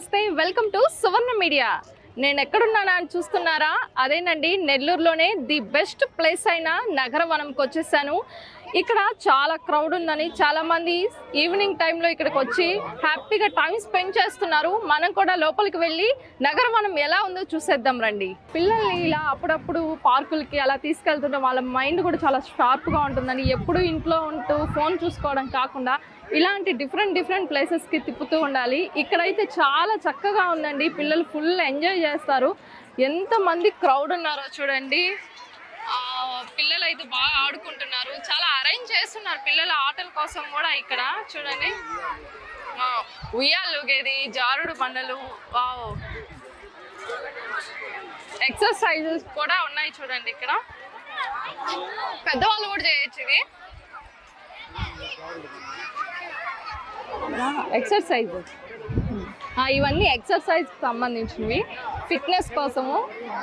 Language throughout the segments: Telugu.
నమస్తే వెల్కమ్ టు సువర్ణ మీడియా. నేను ఎక్కడున్నానా అని చూస్తున్నారా? అదేనండి, నెల్లూరులోనే ది బెస్ట్ ప్లేస్ అయిన నగరవనంకి వచ్చేసాను. ఇక్కడ చాలా క్రౌడ్ ఉందని చాలామంది ఈవినింగ్ టైంలో ఇక్కడికి వచ్చి హ్యాపీగా టైం స్పెండ్ చేస్తున్నారు. మనం కూడా లోపలికి వెళ్ళి నగరవనం ఎలా ఉందో చూసేద్దాం రండి. పిల్లల్ని ఇలా అప్పుడప్పుడు పార్కులకి అలా తీసుకెళ్తుంటే వాళ్ళ మైండ్ కూడా చాలా షార్ప్గా ఉంటుందని, ఎప్పుడు ఇంట్లో ఉంటూ ఫోన్ చూసుకోవడం కాకుండా ఇలాంటి డిఫరెంట్ ప్లేసెస్కి తిప్పుతూ ఉండాలి. ఇక్కడైతే చాలా చక్కగా ఉందండి. పిల్లలు ఫుల్ ఎంజాయ్ చేస్తారు. ఎంతమంది క్రౌడ్ ఉన్నారో చూడండి. పిల్లలు అయితే బాగా ఆడుకుంటున్నారు. చాలా అరేంజ్ చేస్తున్నారు పిల్లల ఆటల కోసం కూడా. ఇక్కడ చూడండి, ఉయ్యాలుగేది, జారుడు బండలు, ఎక్సర్సైజెస్ కూడా ఉన్నాయి చూడండి. ఇక్కడ పెద్దవాళ్ళు కూడా చేయొచ్చు ఇది ఎక్సర్సైజ్. ఇవన్నీ ఎక్సర్సైజ్ సంబంధించినవి, ఫిట్నెస్ కోసము.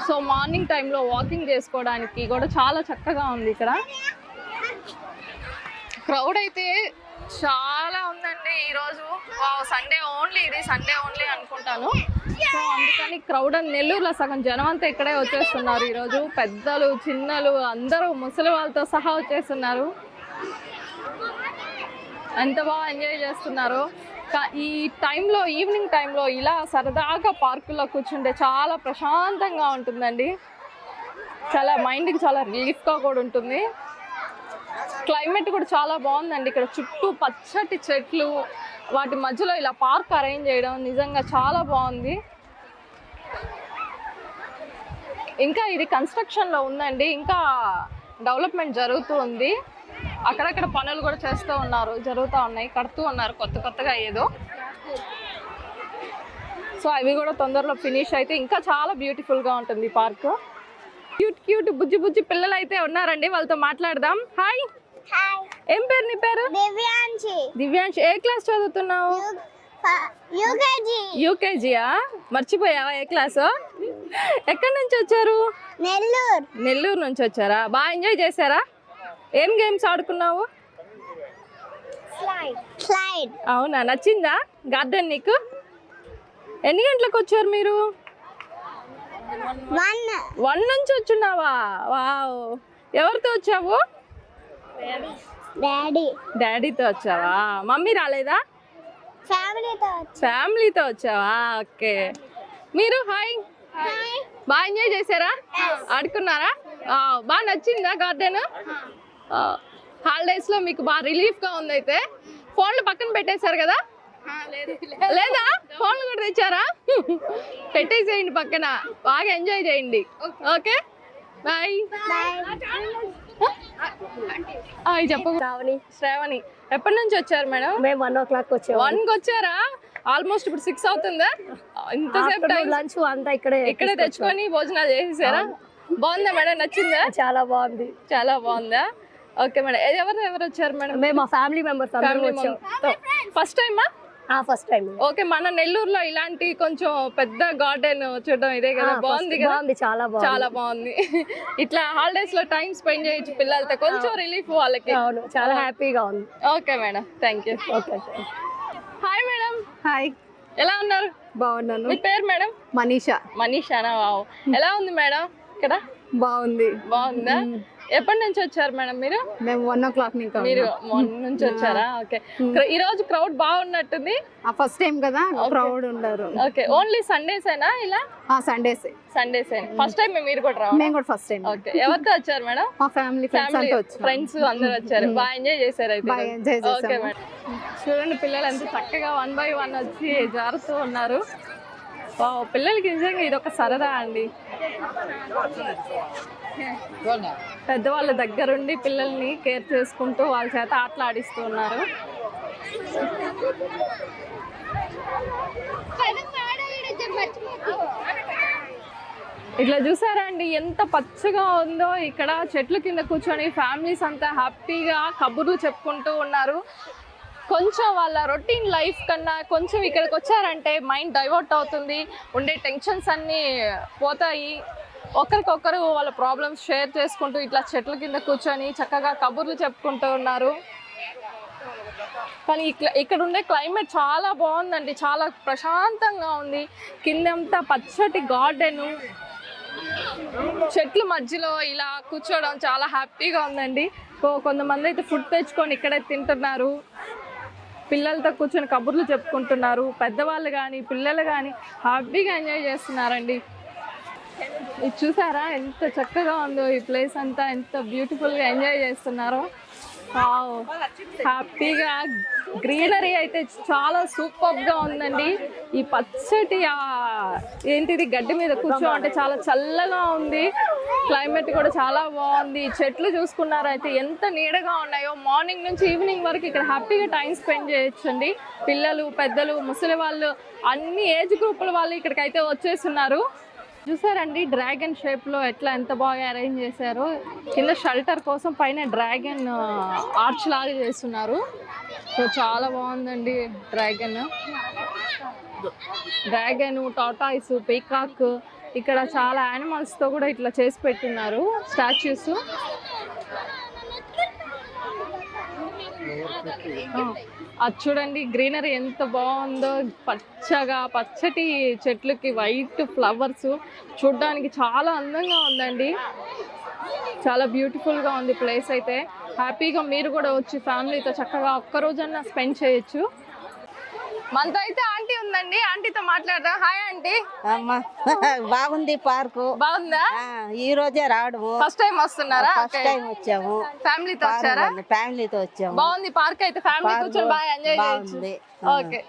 సో మార్నింగ్ టైంలో వాకింగ్ చేసుకోవడానికి కూడా చాలా చక్కగా ఉంది. ఇక్కడ క్రౌడ్ అయితే చాలా ఉందండి ఈరోజు. సండే ఓన్లీ, ఇది సండే ఓన్లీ అనుకుంటాను. సో అందుకని క్రౌడ్ అని నెల్లూరులో సగం జనం అంతా ఇక్కడే వచ్చేస్తున్నారు ఈరోజు. పెద్దలు చిన్నలు అందరూ ముసలి వాళ్ళతో సహా వచ్చేస్తున్నారు. ఎంత బాగా ఎంజాయ్ చేస్తున్నారు. ఈ టైంలో, ఈవినింగ్ టైంలో ఇలా సరదాగా పార్కులో కూర్చుంటే చాలా ప్రశాంతంగా ఉంటుందండి. చాలా మైండ్కి చాలా రిలీఫ్గా కూడా ఉంటుంది. క్లైమేట్ కూడా చాలా బాగుందండి. ఇక్కడ చుట్టూ పచ్చటి చెట్లు, వాటి మధ్యలో ఇలా పార్క్ అరేంజ్ చేయడం నిజంగా చాలా బాగుంది. ఇంకా ఇది కన్స్ట్రక్షన్లో ఉందండి, ఇంకా డెవలప్మెంట్ జరుగుతూ ఉంది. అక్కడక్కడ పనులు కూడా చేస్తూ ఉన్నారు, జరుగుతూ ఉన్నాయి, కడుతూ ఉన్నారు కొత్తగా ఏదో. సో అవి కూడా తొందరలో ఫినిష్ అయితే ఇంకా చాలా బ్యూటిఫుల్గా ఉంటుంది పార్క్. క్యూట్ బుజ్జి పిల్లలు అయితే ఉన్నారండి, వాళ్ళతో మాట్లాడదాం. హాయ్, ఏం పేరు నీ పేరు? దివ్యాంశి. ఏ క్లాస్ చదువుతున్నావు? యూకేజీయా? మర్చిపోయావా ఏ క్లాసు? ఎక్కడి నుంచి వచ్చారు? నెల్లూరు నుంచి వచ్చారా? బాగా ఎంజాయ్ చేశారా? ఏం గేమ్స్ ఆడుకున్నావు? స్లైడ్. అవునా, నచ్చిందా గార్డెన్ నీకు? ఎన్ని గంటలకు వచ్చారు మీరు? 1 నుంచి వచ్చున్నావా? వావ్. ఎవరితో వచ్చావు? డాడీతో వచ్చావా? మమ్మీ రాలేదా? ఫ్యామిలీతో వచ్చావా? ఓకే. మీరు? హాయ్. బాగా ఎంజాయ్ చేశారా? ఆడుకున్నారా? బాగా నచ్చిందా గార్డెన్? హాలిడేస్ లో మీకు బాగా రిలీఫ్ గా ఉంది. అయితే ఫోన్లు పక్కన పెట్టేశారు కదా? లేదా? ఫోన్లు కూడా తెచ్చారా? పెట్టేసేయండి పక్కన, బాగా ఎంజాయ్ చేయండి. Okay, bye. చెప్పు. శ్రావణి. ఎప్పటి నుంచి వచ్చారు మేడం? మేము 1 o'clock వచ్చాము. 1కి వచ్చారా? ఆల్మోస్ట్ ఇప్పుడు 6 అవుతుందా? ఇంతసేపు లంచ్ అంతా ఇక్కడే తెచ్చుకొని భోజనాలు చేసేసారా? బాగుందా మేడం? నచ్చిందా? చాలా బాగుంది. చాలా బాగుందా? Okay madam. ఎవరు వచ్చారు మేడం? మేము మా ఫ్యామిలీ మెంబర్స్ ఫస్ట్ టైమా? First time. ఓకే. మన నెల్లూరులో ఇలాంటి కొంచెం పెద్ద గార్డెన్ చూడడం ఇదే కదా? బాగుంది కదా? చాలా బాగుంది. ఇట్లా హాలిడేస్ లో టైం స్పెండ్ చేయొచ్చు పిల్లలతో, కొంచెం రిలీఫ్ వాళ్ళకి. అవును, చాలా హ్యాపీగా ఉంది. Okay madam, thank you. Okay. Hi madam. Hi, ఎలా ఉన్నారు? బాగున్నాను. మీ పేరు మేడం? మనీషానా? వావ్. ఎలా ఉంది మేడం ఇక్కడ? బాగుందా? ఎప్పటి నుంచి వచ్చారు మేడం మీరు? మేము 1 o'clock మీరు నుంచి వచ్చారా? ఓకే. ఈ రోజు క్రౌడ్ బాగున్నట్టుంది. ఫస్ట్ టైం కదా, క్రౌడ్ ఉండరు. ఓకే. ఓన్లీ సండేసేనా ఇలా? సండేసే. ఫస్ట్ టైం మీరు కూడా రావాలి? మేము కూడా ఫస్ట్ టైం. ఓకే. ఎవరితో వచ్చారు మేడం? మా ఫ్రెండ్స్ అందరూ వచ్చారు. బాగా ఎంజాయ్ చేశారు అయితే? Okay madam. చూడండి, పిల్లలు ఎంత చక్కగా 1 by 1 వచ్చి జారుతూ ఉన్నారు. పిల్లలకి నిజంగా ఇది ఒక సరదా అండి. పెద్దవాళ్ళ దగ్గరుండి పిల్లల్ని కేర్ చేసుకుంటూ వాళ్ళ చేత ఆటలు ఆడిస్తూ ఉన్నారు. ఇట్లా చూసారా అండి, ఎంత పచ్చగా ఉందో. ఇక్కడ చెట్ల కింద కూర్చొని ఫ్యామిలీస్ అంతా హ్యాపీగా కబుర్లు చెప్పుకుంటూ ఉన్నారు. కొంచెం వాళ్ళ రొటీన్ లైఫ్ కన్నా కొంచెం ఇక్కడికి వచ్చారంటే మైండ్ డైవర్ట్ అవుతుంది, ఉండే టెన్షన్స్ అన్నీ పోతాయి. ఒకరికొకరు వాళ్ళ ప్రాబ్లమ్స్ షేర్ చేసుకుంటూ ఇట్లా చెట్ల కింద కూర్చొని చక్కగా కబుర్లు చెప్పుకుంటూ ఉన్నారు. కానీ ఇక్కడ ఉండే క్లైమేట్ చాలా బాగుందండి, చాలా ప్రశాంతంగా ఉంది. కిందంతా పచ్చటి గార్డెను, చెట్ల మధ్యలో ఇలా కూర్చోవడం చాలా హ్యాపీగా ఉందండి. కొంతమంది అయితే ఫుడ్ తెచ్చుకొని ఇక్కడే తింటున్నారు, పిల్లలతో కూర్చొని కబుర్లు చెప్పుకుంటున్నారు. పెద్దవాళ్ళు కానీ పిల్లలు కానీ హ్యాపీగా ఎంజాయ్ చేస్తున్నారండి. ఇది చూసారా ఎంత చక్కగా ఉందో ఈ ప్లేస్ అంతా, ఎంత బ్యూటిఫుల్గా ఎంజాయ్ చేస్తున్నారో. హ్యాపీగా గ్రీనరీ అయితే చాలా సూపర్గా ఉందండి. ఈ పచ్చటి ఏంటిది గడ్డి మీద కూర్చోంటే చాలా చల్లగా ఉంది. క్లైమేట్ కూడా చాలా బాగుంది. చెట్లు చూసుకున్నారైతే ఎంత నీడగా ఉన్నాయో. మార్నింగ్ నుంచి ఈవినింగ్ వరకు ఇక్కడ హ్యాపీగా టైం స్పెండ్ చేయొచ్చండి. పిల్లలు, పెద్దలు, ముసలి వాళ్ళు, అన్ని ఏజ్ గ్రూపుల వాళ్ళు ఇక్కడికైతే వచ్చేస్తున్నారు. చూసారండి డ్రాగన్ షేప్లో ఎట్లా ఎంత బాగా అరేంజ్ చేశారో. కింద షెల్టర్ కోసం పైన డ్రాగన్ ఆర్చ్ లాగా చేస్తున్నారు. సో చాలా బాగుందండి. డ్రాగన్, టాటాయిస్, పీకాక్, ఇక్కడ చాలా యానిమల్స్తో కూడా ఇట్లా చేసి పెట్టున్నారు స్టాచ్యూస్. అది చూడండి గ్రీనరీ ఎంత బాగుందో, పచ్చగా పచ్చటి చెట్లకి వైట్ ఫ్లవర్స్ చూడడానికి చాలా అందంగా ఉందండి. చాలా బ్యూటిఫుల్గా ఉంది ప్లేస్ అయితే. హ్యాపీగా మీరు కూడా వచ్చి ఫ్యామిలీతో చక్కగా ఒక్కరోజన్నా స్పెండ్ చేయొచ్చు. మనతో అయితే ఆంటీ ఉందండి, ఆంటీతో మాట్లాడదాం. Hi aunty. అమ్మా బాగుంది పార్కు. బాగుందా? ఈ రోజే రావడము. ఫస్ట్ టైం వస్తున్నారా? ఫస్ట్ టైం వచ్చాము. ఫ్యామిలీతో వచ్చారా? ఫ్యామిలీతో వచ్చాము. బాగుంది పార్క్ అయితే, ఫ్యామిలీ కూర్చొని బాగా ఎంజాయ్ చేయొచ్చు. ఓకే,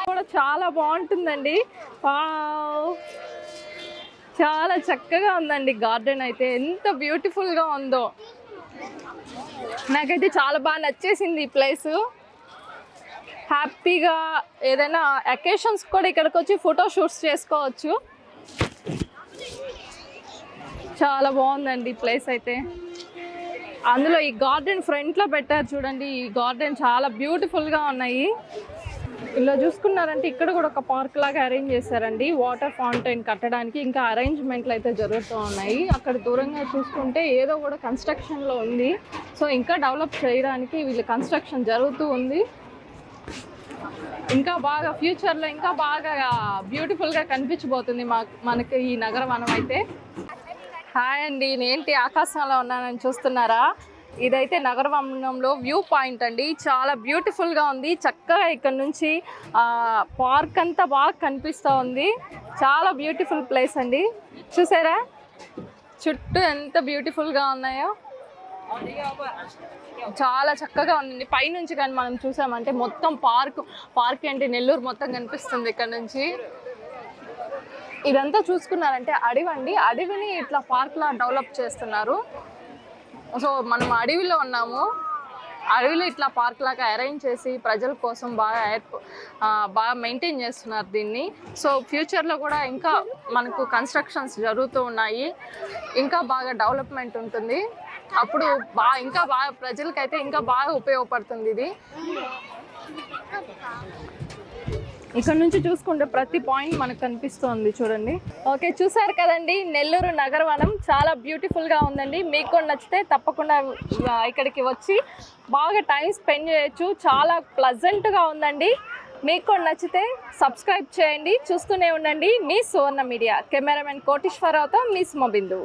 కూడా చాలా బాగుంటుందండి. చాలా చక్కగా ఉందండి గార్డెన్ అయితే, ఎంత బ్యూటిఫుల్ గా ఉందో. నాకైతే చాలా బాగా నచ్చేసింది ఈ ప్లేస్. హ్యాపీగా ఏదైనా అకేషన్స్ కూడా ఇక్కడికి వచ్చి ఫోటో షూట్స్ చేసుకోవచ్చు. చాలా బాగుందండి ఈ ప్లేస్ అయితే. అందులో ఈ గార్డెన్ ఫ్రంట్లో పెట్టారు చూడండి. ఈ గార్డెన్ చాలా బ్యూటిఫుల్గా ఉన్నాయి. ఇలా చూసుకున్నారంటే ఇక్కడ కూడా ఒక పార్క్ లాగా అరేంజ్ చేశారండి. వాటర్ ఫౌంటైన్ కట్టడానికి ఇంకా అరేంజ్మెంట్లు అయితే జరుగుతూ ఉన్నాయి. అక్కడ దూరంగా చూసుకుంటే ఏదో కూడా కన్స్ట్రక్షన్లో ఉంది. సో ఇంకా డెవలప్ చేయడానికి వీళ్ళు కన్స్ట్రక్షన్ జరుగుతూ ఉంది. ఇంకా బాగా ఫ్యూచర్లో ఇంకా బాగా బ్యూటిఫుల్గా కనిపించబోతుంది మనకి ఈ నగరవనం అయితే. హాయ్ అండి, నేంటి ఆకాశంలో ఉన్నానని చూస్తున్నారా? ఇదైతే నగరవనంలో వ్యూ పాయింట్ అండి. చాలా బ్యూటిఫుల్గా ఉంది. చక్కగా ఇక్కడ నుంచి పార్క్ అంతా బాగా కనిపిస్తూ ఉంది. చాలా బ్యూటిఫుల్ ప్లేస్ అండి. చూసారా చుట్టూ ఎంత బ్యూటిఫుల్గా ఉన్నాయో. చాలా చక్కగా ఉందండి. పైనుంచి కానీ మనం చూసామంటే మొత్తం పార్క్ అంటే నెల్లూరు మొత్తం కనిపిస్తుంది ఇక్కడ నుంచి. ఇదంతా చూసుకున్నారంటే అడవి అండి. అడవిని ఇట్లా పార్క్లా డెవలప్ చేస్తున్నారు. సో మనం అడవిలో ఉన్నాము. అడవిలో ఇట్లా పార్క్ లాగా అరేంజ్ చేసి ప్రజల కోసం బాగా మెయింటైన్ చేస్తున్నారు దీన్ని. సో ఫ్యూచర్లో కూడా ఇంకా మనకు కన్స్ట్రక్షన్స్ జరుగుతూ ఉన్నాయి. ఇంకా బాగా డెవలప్మెంట్ ఉంటుంది. అప్పుడు ఇంకా బాగా ప్రజలకైతే ఇంకా బాగా ఉపయోగపడుతుంది ఇది. ఇక్కడ నుంచి చూసుకుంటే ప్రతి పాయింట్ మనకు కనిపిస్తుంది చూడండి. ఓకే, చూసారు కదండి నెల్లూరు నగరవనం చాలా బ్యూటిఫుల్గా ఉందండి. మీకు కూడా నచ్చితే తప్పకుండా ఇక్కడికి వచ్చి బాగా టైం స్పెండ్ చేయొచ్చు. చాలా ప్లజెంట్గా ఉందండి. మీకు కూడా నచ్చితే సబ్స్క్రైబ్ చేయండి, చూస్తూనే ఉండండి మీ సువర్ణ మీడియా. కెమెరామెన్ కోటీశ్వరరావుతో మీ సుమబిందు.